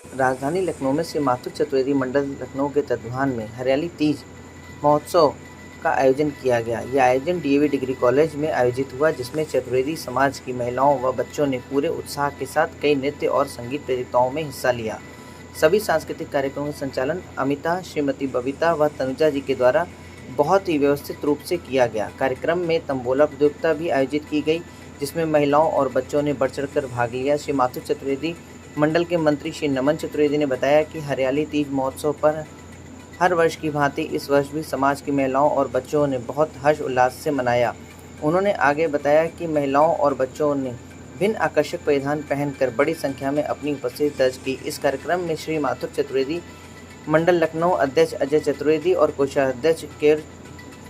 राजधानी लखनऊ में श्री माथुर चतुर्वेदी मंडल लखनऊ के तत्वाधान में हरियाली तीज महोत्सव का आयोजन किया गया। यह आयोजन डीएवी डिग्री कॉलेज में आयोजित हुआ, जिसमें चतुर्वेदी समाज की महिलाओं व बच्चों ने पूरे उत्साह के साथ कई नृत्य और संगीत प्रतियोगिताओं में हिस्सा लिया। सभी सांस्कृतिक कार्यक्रमों का संचालन अमिता, श्रीमती बबीता व तनुजा जी के द्वारा बहुत ही व्यवस्थित रूप से किया गया। कार्यक्रम में तंबोला प्रतियोगिता भी आयोजित की गई, जिसमें महिलाओं और बच्चों ने बढ़ चढ़कर भाग लिया। श्री माथुर चतुर्वेदी मंडल के मंत्री श्री नमन चतुर्वेदी ने बताया कि हरियाली तीज महोत्सव पर हर वर्ष की भांति इस वर्ष भी समाज की महिलाओं और बच्चों ने बहुत हर्ष उल्लास से मनाया। उन्होंने आगे बताया कि महिलाओं और बच्चों ने भिन्न आकर्षक परिधान पहनकर बड़ी संख्या में अपनी उपस्थिति दर्ज की। इस कार्यक्रम में श्री माथुर चतुर्वेदी मंडल लखनऊ अध्यक्ष अजय चतुर्वेदी और कोषाध्यक्ष केर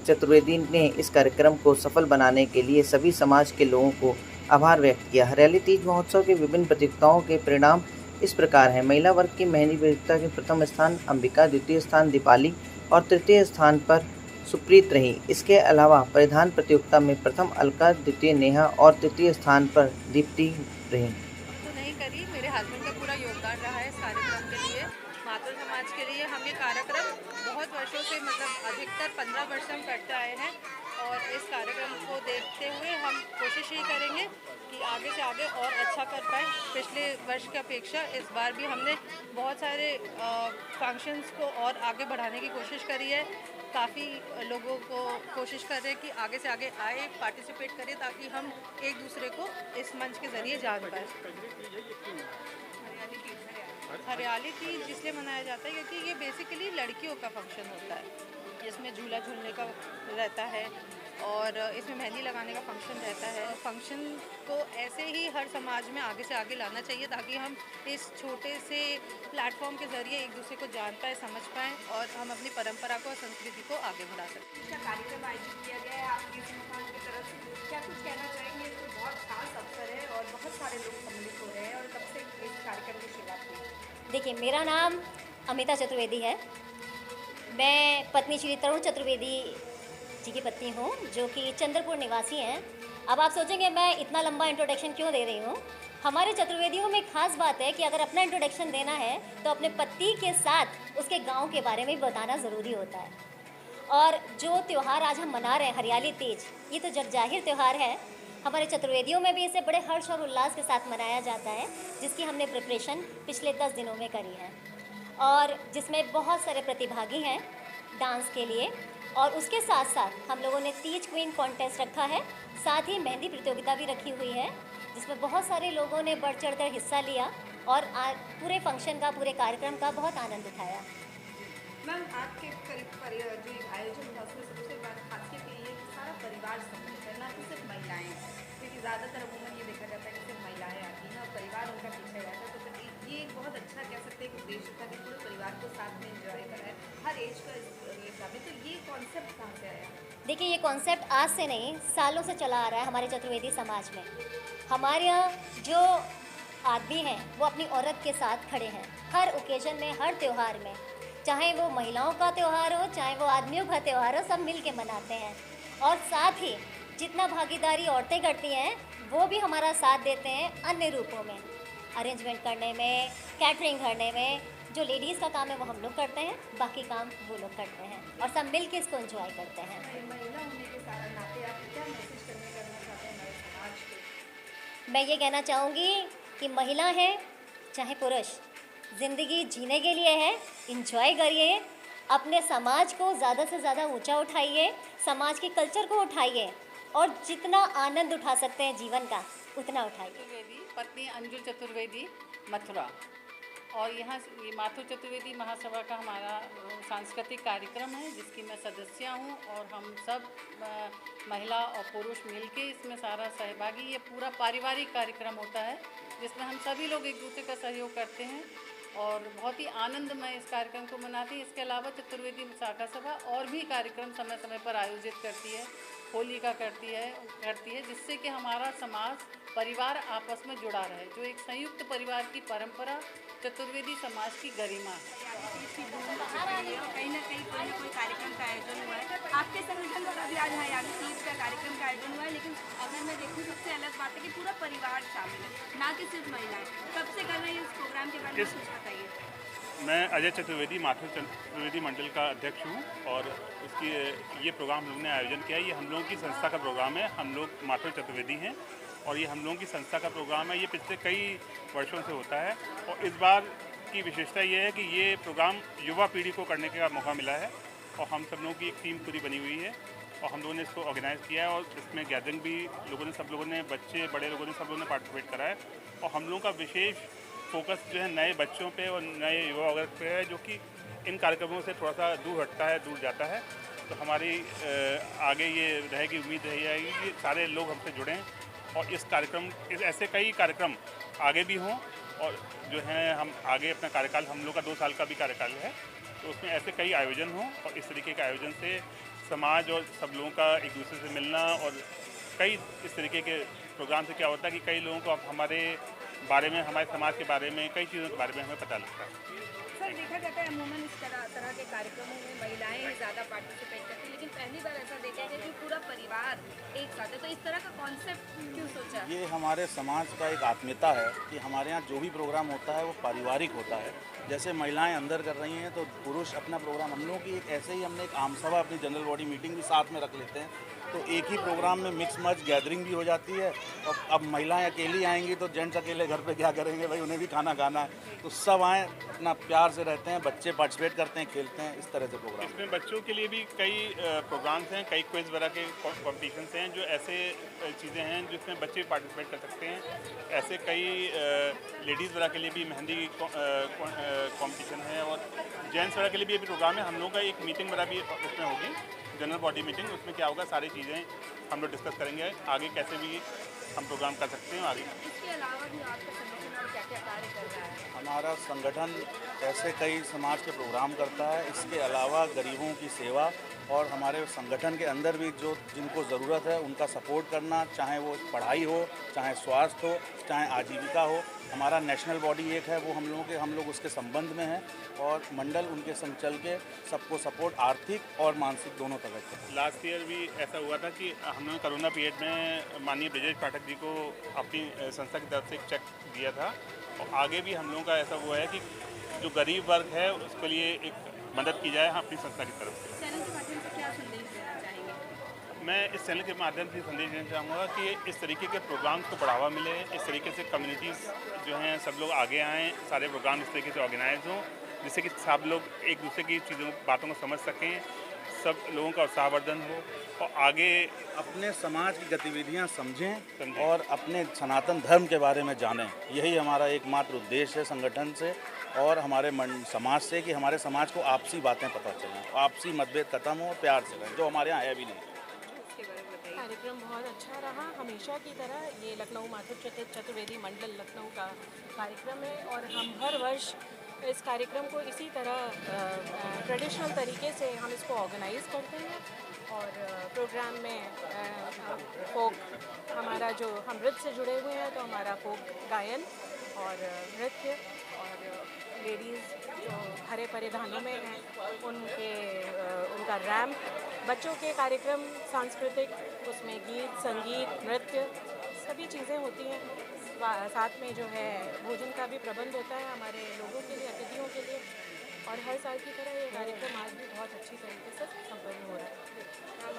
चतुर्वेदी ने इस कार्यक्रम को सफल बनाने के लिए सभी समाज के लोगों को आभार व्यक्त किया। हरियाली तीज महोत्सव के विभिन्न प्रतियोगिताओं के परिणाम इस प्रकार हैं। महिला वर्ग की मेहंदी प्रतियोगिता के प्रथम स्थान अंबिका, द्वितीय स्थान दीपाली और तृतीय स्थान पर सुप्रीत रही। इसके अलावा परिधान प्रतियोगिता में प्रथम अलका, द्वितीय नेहा और तृतीय स्थान पर दीप्ति रही। तो नहीं करी, मेरे हस्बैंड का पूरा योगदान रहा है इस कार्यक्रम के लिए। माथुर समाज के लिए हम ये कार्यक्रम बहुत वर्षों से अधिकतर 15 वर्ष हम करते आए हैं और इस कार्यक्रम को देखते हुए हम कोशिश यही करेंगे कि आगे से आगे और अच्छा कर पाएँ। पिछले वर्ष की अपेक्षा इस बार भी हमने बहुत सारे फंक्शंस को और आगे बढ़ाने की कोशिश करी है। काफ़ी लोगों को कोशिश कर रहे हैं कि आगे से आगे आए, पार्टिसिपेट करें, ताकि हम एक दूसरे को इस मंच के ज़रिए जान पाएँ। हरियाली तीज इसलिए मनाया जाता है क्योंकि ये बेसिकली लड़कियों का फंक्शन होता है, जिसमें झूला झूलने का रहता है और इसमें मेहंदी लगाने का फंक्शन रहता है। फंक्शन को ऐसे ही हर समाज में आगे से आगे लाना चाहिए ताकि हम इस छोटे से प्लेटफॉर्म के ज़रिए एक दूसरे को जान पाएँ, समझ पाएँ और हम अपनी परंपरा को और संस्कृति को आगे बढ़ा सकें। इसका कार्यक्रम आयोजित किया गया है आपकी संस्थान की तरफ से, क्या कुछ कहना चाहेंगे? तो बहुत खास अवसर है और बहुत सारे लोग सम्मिलित हो रहे हैं और कब से इस कार्यक्रम की शुरुआत हुई? देखिए, मेरा नाम अमिता चतुर्वेदी है। मैं पत्नी श्री तरुण चतुर्वेदी जी की पत्नी हूँ, जो कि चंद्रपुर निवासी हैं। अब आप सोचेंगे मैं इतना लंबा इंट्रोडक्शन क्यों दे रही हूँ। हमारे चतुर्वेदियों में खास बात है कि अगर अपना इंट्रोडक्शन देना है तो अपने पति के साथ उसके गांव के बारे में बताना ज़रूरी होता है। और जो त्यौहार आज हम मना रहे हैं, हरियाली तीज, ये तो जगजाहिर त्यौहार है। हमारे चतुर्वेदियों में भी इसे बड़े हर्ष और उल्लास के साथ मनाया जाता है, जिसकी हमने प्रिपरेशन पिछले 10 दिनों में करी है और जिसमें बहुत सारे प्रतिभागी हैं डांस के लिए। और उसके साथ साथ हम लोगों ने तीज क्वीन कॉन्टेस्ट रखा है, साथ ही मेहंदी प्रतियोगिता भी रखी हुई है, जिसमें बहुत सारे लोगों ने बढ़ चढ़ कर हिस्सा लिया और पूरे फंक्शन का, पूरे कार्यक्रम का बहुत आनंद उठाया। मैम, आपके जो आयोजन था उसमें सबसे बड़ा खासियत ये है कि सारा परिवार सम्मिलित है, ना कि सिर्फ महिलाएं हैं, क्योंकि ज़्यादातर अमूमन ये देखा जाता है कि सिर्फ महिलाएं आती हैं और परिवार उनका पीछे रहता है। तो फिर ये एक बहुत अच्छा कह सकते हैं कि उद्देश्य था कि पूरे परिवार को साथ में एंजॉय कराए, हर एज का हिसाब में। तो ये कॉन्सेप्ट कहाँ से आया? देखिए, ये कॉन्सेप्ट आज से नहीं, सालों से चला आ रहा है हमारे चतुर्वेदी समाज में। हमारे यहाँ जो आदमी हैं वो अपनी औरत के साथ खड़े हैं हर ओकेजन में, हर त्यौहार में, चाहे वो महिलाओं का त्यौहार हो, चाहे वो आदमियों का त्यौहार हो, सब मिल के मनाते हैं। और साथ ही जितना भागीदारी औरतें करती हैं वो भी हमारा साथ देते हैं अन्य रूपों में, अरेंजमेंट करने में, कैटरिंग करने में। जो लेडीज़ का काम है वो हम लोग करते हैं, बाकी काम वो लोग करते हैं और सब मिल के इसको एंजॉय करते हैं। महिला होने के नाते आप क्या मैसेज करना चाहते हैं हमारे समाज को? मैं ये कहना चाहूँगी कि महिला है चाहे पुरुष, ज़िंदगी जीने के लिए है, इंजॉय करिए, अपने समाज को ज़्यादा से ज़्यादा ऊंचा उठाइए, समाज के कल्चर को उठाइए और जितना आनंद उठा सकते हैं जीवन का उतना उठाइए। चतुर्वेदी पत्नी अंजू चतुर्वेदी, मथुरा। और यहाँ ये माथुर चतुर्वेदी महासभा का हमारा सांस्कृतिक कार्यक्रम है, जिसकी मैं सदस्य हूँ और हम सब महिला और पुरुष मिलके इसमें सारा सहभागी। ये पूरा पारिवारिक कार्यक्रम होता है जिसमें हम सभी लोग एक दूसरे का सहयोग करते हैं और बहुत ही आनंदमय इस कार्यक्रम को मनाते हैं। इसके अलावा चतुर्वेदी शाखा सभा और भी कार्यक्रम समय समय पर आयोजित करती है, होली का करती है, जिससे कि हमारा समाज परिवार आपस में जुड़ा रहे, जो एक संयुक्त परिवार की परंपरा चतुर्वेदी समाज की गरिमा है। कहीं ना कहीं कोई कार्यक्रम का आयोजन हुआ है, आपके संगठन द्वारा भी आज हरियाली तीज का कार्यक्रम का आयोजन हुआ है, लेकिन अगर मैं देखूँ सबसे अलग बात है कि पूरा परिवार शामिल है, ना कि सिर्फ महिलाएं। कब से कर रहे हैं इस प्रोग्राम के बारे में कुछ बताइए। मैं अजय चतुर्वेदी माथुर चतुर्वेदी मंडल का अध्यक्ष हूँ और इसकी ये प्रोग्राम हम लोगों ने आयोजन किया है। ये हम लोगों की संस्था का प्रोग्राम है। हम लोग माथुर चतुर्वेदी हैं और ये हम लोगों की संस्था का प्रोग्राम है। ये पिछले कई वर्षों से होता है और इस बार की विशेषता ये है कि ये प्रोग्राम युवा पीढ़ी को करने का मौका मिला है और हम सब लोगों की एक टीम पूरी बनी हुई है और हम लोगों ने इसको ऑर्गेनाइज़ किया है और इसमें गैदरिंग भी सब लोगों ने, बच्चे बड़े लोगों ने, सब लोगों ने पार्टिसिपेट करा है और हम लोगों का विशेष फोकस जो है नए बच्चों पे और नए युवा वर्ग पे है, जो कि इन कार्यक्रमों से थोड़ा सा दूर हटता है, दूर जाता है। तो हमारी आगे ये रहेगी, उम्मीद रही जाएगी कि सारे लोग हमसे जुड़ें और ऐसे कई कार्यक्रम आगे भी हों और जो है हम आगे अपना कार्यकाल, हम लोग का 2 साल का भी कार्यकाल है, तो उसमें ऐसे कई आयोजन हों और इस तरीके के आयोजन से समाज और सब लोगों का एक दूसरे से मिलना और कई इस तरीके के प्रोग्राम से क्या होता है कि कई लोगों को हमारे बारे में, हमारे समाज के बारे में, कई चीज़ों के बारे में हमें पता लगता है। सर, देखा जाता है अमूमन इस तरह के कार्यक्रमों में महिलाएं ही ज़्यादा पार्टिसिपेट करती हैं, लेकिन पहली बार ऐसा देखा गया कि पूरा परिवार एक साथ है, तो इस तरह का कॉन्सेप्ट क्यों सोचा? ये हमारे समाज का एक आत्मीयता है कि हमारे यहाँ जो भी प्रोग्राम होता है वो पारिवारिक होता है। जैसे महिलाएं अंदर कर रही हैं तो पुरुष अपना प्रोग्राम, हम लोगों की एक ऐसे ही हमने एक आम सभा, अपनी जनरल बॉडी मीटिंग भी साथ में रख लेते हैं, तो एक ही प्रोग्राम में मिक्स मच गैदरिंग भी हो जाती है। और अब महिलाएं अकेली आएंगी तो जेंट्स अकेले घर पे क्या करेंगे भाई, उन्हें भी खाना खाना है, तो सब आएँ, अपना प्यार से रहते हैं, बच्चे पार्टिसिपेट करते हैं, खेलते हैं, इस तरह से प्रोग्राम। इसमें बच्चों के लिए भी कई प्रोग्राम्स हैं, कई क्विज वगैरह के कॉम्पिटिशन्स हैं, जो ऐसे चीज़ें हैं जिसमें बच्चे पार्टिसिपेट कर सकते हैं। ऐसे कई लेडीज़ वगैरह के लिए भी मेहंदी कॉम्पिटिशन है और जेंट्स वगैरह के लिए भी अभी प्रोग्राम है। हम लोगों का एक मीटिंग वगैरह भी उसमें होगी, जनरल बॉडी मीटिंग। उसमें क्या होगा, सारी चीज़ें हम लोग डिस्कस करेंगे, आगे कैसे भी हम प्रोग्राम कर सकते हैं आगे। इसके अलावा भी आपका संगठन और क्या क्या कार्य कर रहा है? हमारा संगठन ऐसे कई समाज के प्रोग्राम करता है। इसके अलावा गरीबों की सेवा और हमारे संगठन के अंदर भी जो जिनको ज़रूरत है उनका सपोर्ट करना, चाहे वो पढ़ाई हो, चाहे स्वास्थ्य हो, चाहे आजीविका हो। हमारा नेशनल बॉडी एक है, वो हम लोग उसके संबंध में हैं और मंडल उनके संग चल के सबको सपोर्ट आर्थिक और मानसिक दोनों तरह से। लास्ट ईयर भी ऐसा हुआ था कि हमने कोरोना पीरियड में माननीय ब्रजेश पाठक जी को अपनी संस्था की तरफ से एक चेक दिया था और आगे भी हम लोगों का ऐसा हुआ है कि जो गरीब वर्ग है उसके लिए एक मदद की जाए अपनी संस्था की तरफ से। चैनल के माध्यम से क्या संदेश देना चाहेंगे? मैं इस चैनल के माध्यम से संदेश देना चाहूँगा कि इस तरीके के प्रोग्राम्स को बढ़ावा मिले, इस तरीके से कम्युनिटीज़ जो हैं सब लोग आगे आएँ, सारे प्रोग्राम इस तरीके से ऑर्गेनाइज हों जिससे कि सब लोग एक दूसरे की चीज़ों, बातों को समझ सकें, सब लोगों का उत्साहवर्धन हो और आगे अपने समाज की गतिविधियां समझें और अपने सनातन धर्म के बारे में जानें। यही हमारा एकमात्र उद्देश्य है संगठन से और हमारे समाज से, कि हमारे समाज को आपसी बातें पता चलें, आपसी मतभेद खत्म हो, प्यार से रहें, जो हमारे यहाँ है भी नहीं। कार्यक्रम बहुत अच्छा रहा। हमेशा की तरह ये लखनऊ माथुर चतुर्वेदी मंडल लखनऊ का कार्यक्रम है और हम हर वर्ष इस कार्यक्रम को इसी तरह ट्रेडिशनल तरीके से हम इसको ऑर्गेनाइज करते हैं और प्रोग्राम में फोक, हमारा जो हम नृत्य से जुड़े हुए हैं तो हमारा फोक गायन और नृत्य और लेडीज़ जो हरे परिधानों में हैं उनका रैम्प, बच्चों के कार्यक्रम सांस्कृतिक, उसमें गीत, संगीत, नृत्य, सभी चीज़ें होती हैं। साथ में जो है भोजन का भी प्रबंध होता है हमारे लोगों के लिए, अतिथियों के लिए और हर साल की तरह ये कार्यक्रम आज भी बहुत अच्छी तरीके से संपन्न हो रहा है।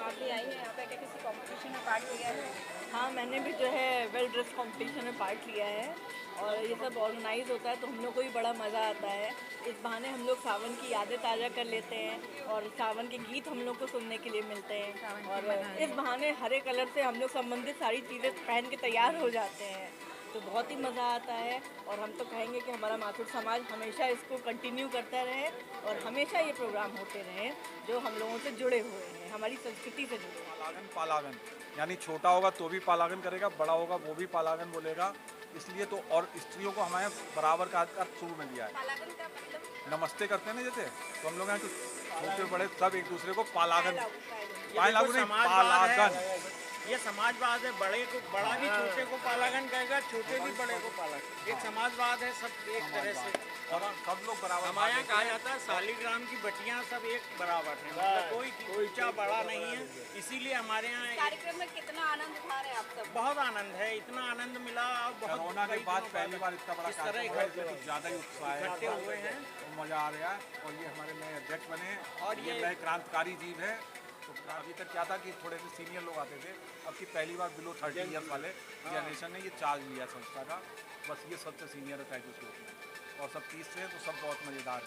आप भी आई हैं यहाँ पे, क्या किसी कॉम्पिटिशन में पार्ट लिया है? हाँ, मैंने भी जो है वेल ड्रेस कंपटीशन में पार्ट लिया है और ये सब ऑर्गेनाइज होता है तो हम लोग को भी बड़ा मज़ा आता है। इस बहाने हम लोग सावन की यादें ताज़ा कर लेते हैं और सावन के गीत हम लोग को सुनने के लिए मिलते हैं और इस बहाने हरे कलर से हम लोग संबंधित सारी चीज़ें पहन के तैयार हो जाते हैं, तो बहुत ही मज़ा आता है और हम तो कहेंगे कि हमारा माथुर समाज हमेशा इसको कंटिन्यू करता रहे और हमेशा ये प्रोग्राम होते रहे जो हम लोगों से जुड़े हुए हैं, हमारी संस्कृति से जुड़े। पालागन यानी छोटा होगा तो भी पालागन करेगा, बड़ा होगा वो भी पालागन बोलेगा, इसलिए तो और स्त्रियों को हमारे बराबर का अर्थ शुरू में दिया है। पालागन का मतलब? नमस्ते करते हैं ना जैसे, तो हम लोग यहाँ छोटे बड़े सब एक दूसरे को पालागन, पालागन नहीं, पालागन ये समाजवाद है। बड़े को बड़ा भी छोटे को पालागन कहेगा, छोटे भी बड़े को पालागन। एक समाजवाद है, सब एक तरह से और सब लोग बराबर। हमारे यहाँ कहा जाता है शालिग्राम की बटियाँ सब एक बराबर हैं, मतलब कोई ऊंचा बड़ा नहीं है। इसीलिए हमारे यहाँ कार्यक्रम में कितना आनंद उठा रहे हैं आप सब? बहुत आनंद है, इतना आनंद मिला। बहुत कोरोना के बाद पहली बार इतना बड़ा इस तरह कार्यक्रम है, कुछ ज़्यादा ही उत्साह है, इकट्ठे हुए हैं। तो मज़ा आ रहा है। और ये हमारे नए अध्यक्ष बने हैं और ये ये नए क्रांतिकारी जीव है। तो अभी तक क्या था कि थोड़े से सीनियर लोग आते थे, अब की पहली बार बिलो 30 ईयर्स वाले जनरेशन ने ये चार्ज लिया संस्था का। बस ये सबसे सीनियर है 35 लोग में, और सब 30 से, तो सब बहुत मज़ेदार है।